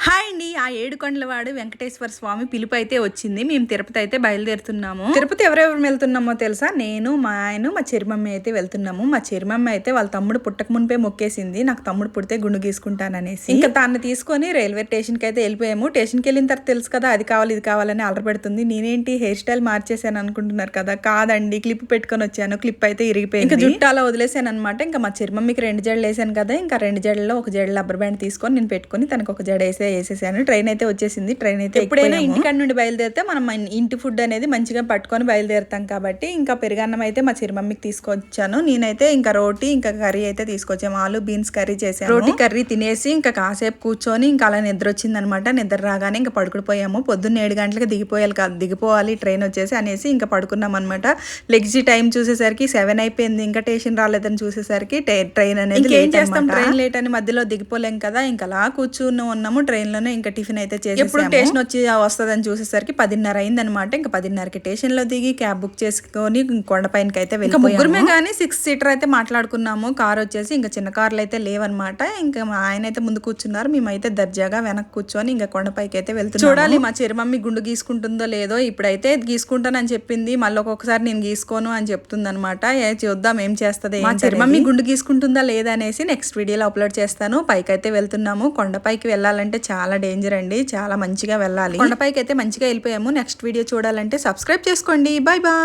Hi అండి. ఆ ఏడుకొండలవాడు వెంకటేశ్వర స్వామి పిలుపు అయితే వచ్చింది. మేము తిరుపతి అయితే బయలుదేరుతున్నాము. తిరుపతి ఎవరెవరు వెళ్తున్నామో తెలుసా? నేను, మా ఆయన, మా చెరిమమ్మ అయితే వెళ్తున్నాము. మా చెరిమమ్మ అయితే వాళ్ళ తమ్ముడు పుట్టక మునిపే మొక్కేసింది, నాకు తమ్ముడు పుడితే గుండు గీసుకుంటాననేసి. ఇంకా దాన్ని తీసుకొని రైల్వే స్టేషన్కి అయితే వెళ్ళిపోయాము. స్టేషన్కి వెళ్ళిన తర్వాత తెలుసు కదా, అది కావాలి ఇది కావాలని అలర పెడుతుంది. నేనేంటి హెయిర్ స్టైల్ మార్చేసాను అనుకుంటున్నారు కదా, కాదండి, క్లిప్ పెట్టుకొని వచ్చాను. క్లిప్ అయితే ఇరిగిపోయింది. ఇంకా జుట్టు అలా వదిలేసాను అనమాట. ఇంకా మా చెరిమమ్మకి 2 జడలు వేసాను కదా, ఇంకా 2 జడల్లో ఒక జడ రబ్బర్ బ్యాండ్ తీసుకొని నేను పెట్టుకొని తనకు ఒక జడ వేసేసాను. ట్రైన్ అయితే వచ్చేసింది. ట్రైన్ అయితే ఎప్పుడైనా ఇంటికాడ నుండి బయలుదేరితే మనం ఇంటి ఫుడ్ అనేది మంచిగా పట్టుకొని బయలుదేరుతాం కాబట్టి ఇంకా పెరుగన్నం అయితే మా చిరుమమ్మకి తీసుకొచ్చాను. నేనైతే ఇంకా రోటీ ఇంకా కర్రీ అయితే తీసుకొచ్చాము. ఆలు బీన్స్ కర్రీ చేశాను. రోటీ కర్రీ తినేసి ఇంకా కాసేపు కూర్చొని ఇంకా అలా నిద్ర వచ్చింది అనమాట. నిద్ర రాగానే ఇంకా పడుకుడిపోయాము. పొద్దున్న 7 గంటలకు దిగిపోవాలి ట్రైన్ వచ్చేసి అనేసి ఇంకా పడుకున్నాం అనమాట. లెగ్జీ టైం చూసేసరికి 7 అయిపోయింది. ఇంకా స్టేషన్ రాలేదని చూసేసరికి ట్రైన్ అనేది ఏం చేస్తాం, ట్రైన్ లేట్ అని మధ్యలో దిగిపోలేం కదా, ఇంకా అలా కూర్చుని ఉన్నాము ట్రైన్ లోనే. ఇంకా టిఫిన్ అయితే చేసి ఎప్పుడు స్టేషన్ వచ్చి వస్తుందని చూసేసరికి 10:30 అయిందనమాట. ఇంకా 10:30కి స్టేషన్ లో దిగి క్యాబ్ బుక్ చేసుకొని కొండపైనకి అయితే వెళ్ళి ముగ్గురమే కానీ 6 సీటర్ అయితే మాట్లాడుకున్నాము. కార్ వచ్చేసి ఇంకా చిన్న కార్లు అయితే లేవన్నమాట. ఇంకా మా ఆయన అయితే ముందు కూర్చున్నారు, మేమైతే దర్జాగా వెనక్కి కూర్చొని ఇంకా కొండపైకి అయితే వెళ్తున్నాము. చూడాలి మా చిరుమమ్మి గుండు గీసుకుంటుందో లేదో. ఇప్పుడైతే గీసుకుంటానని చెప్పింది, మళ్ళీ ఒక్కొక్కసారి నేను గీసుకోను అని చెప్తుంది అనమాట. చూద్దాం ఏం చేస్తుంది. మా చిరుమమ్మి గుండు గీసుకుంటుందా లేదా అనేసి నెక్స్ట్ వీడియోలో అప్లోడ్ చేస్తాను. పైకి అయితే వెళ్తున్నాము. కొండపైకి వెళ్ళాలంటే చాలా డేంజర్ అండి, చాలా మంచిగా వెళ్ళాలి. కొండపైకి అయితే మంచిగా వెళ్ళిపోయాము. నెక్స్ట్ వీడియో చూడాలంటే సబ్స్క్రైబ్ చేసుకోండి. Bye bye.